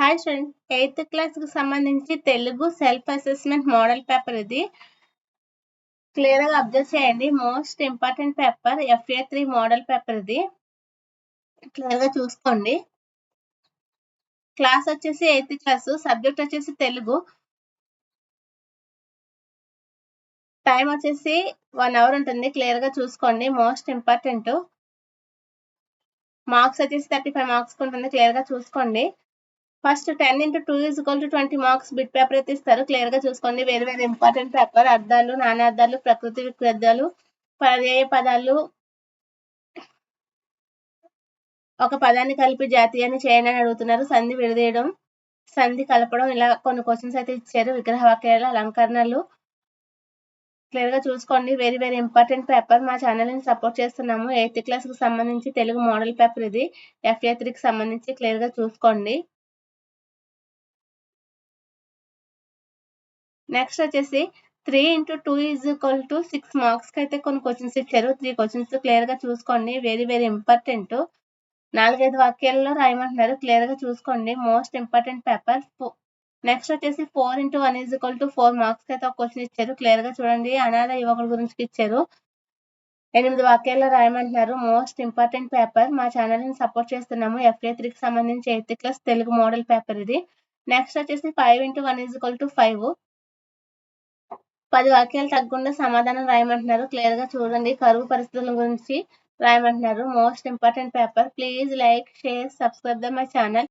Hi student, 8th క్లాస్కి సంబంధించి Telugu self assessment model paper ఇది. క్లియర్గా అబ్జర్వ్ చేయండి. Most important paper FA3 model paper ఇది. క్లియర్గా చూసుకోండి. క్లాస్ వచ్చేసి 8th క్లాస్, సబ్జెక్ట్ వచ్చేసి తెలుగు. టైం వచ్చేసి 1 hour ఉంటుంది. క్లియర్గా చూసుకోండి. Most important. మార్క్స్ వచ్చేసి 35 మార్క్స్ ఉంటుంది. క్లియర్గా చూసుకోండి. First 10 into 2 is equal to 20 marks bit paper అయితే ఇస్తారు. క్లియర్ గా చూసుకోండి. వేరే వేరే ఇంపార్టెంట్ పేపర్, అర్థాలు, నానార్థాలు, ప్రకృతి వికృతాలు, పర్యాయ పదాలు, ఒక పదాన్ని కలిపి జాతీయాన్ని చేయండి అని అడుగుతున్నారు. సంధి విడదీయడం, సంధి కలపడం, ఇలా కొన్ని క్వశ్చన్స్ అయితే ఇచ్చారు. విగ్రహ వాక్యాలు, అలంకరణలు. క్లియర్ గా చూసుకోండి. Very very important paper. మా ఛానల్ ని సపోర్ట్ చేస్తున్నాము. 8th క్లాస్ కి సంబంధించి తెలుగు మోడల్ పేపర్ ఇది. FA3 కి సంబంధించి క్లియర్ గా చూసుకోండి. నెక్స్ట్ వచ్చేసి 3 into 2 is equal to 6 marks కి అయితే కొన్ని క్వశ్చన్స్ ఇచ్చారు. 3 క్వశ్చన్స్ క్లియర్ గా చూసుకోండి. Very very important. 4-5 వాక్యాల్లో రాయమంటున్నారు. క్లియర్ గా చూసుకోండి. Most important paper. నెక్స్ట్ వచ్చేసి 4 into 1 is equal to 4 marks కి అయితే ఒక క్వశ్చన్ ఇచ్చారు. క్లియర్ గా చూడండి. అనాథ యువకుల గురించి ఇచ్చారు. 8 వాక్యాల్లో రాయమంటున్నారు. Most important paper. మా ఛానల్ ని సపోర్ట్ చేస్తున్నాము. FA3 కి సంబంధించి 8th class Telugu model paper ఇది. నెక్స్ట్ వచ్చేసి 5 into 1 is equal to 5. 10 వాక్యాలు తగ్గకుండా సమాధానం రాయమంటున్నారు. క్లియర్ గా చూడండి. కరువు పరిస్థితుల గురించి రాయమంటున్నారు. Most important paper. Please like, share, subscribe my channel.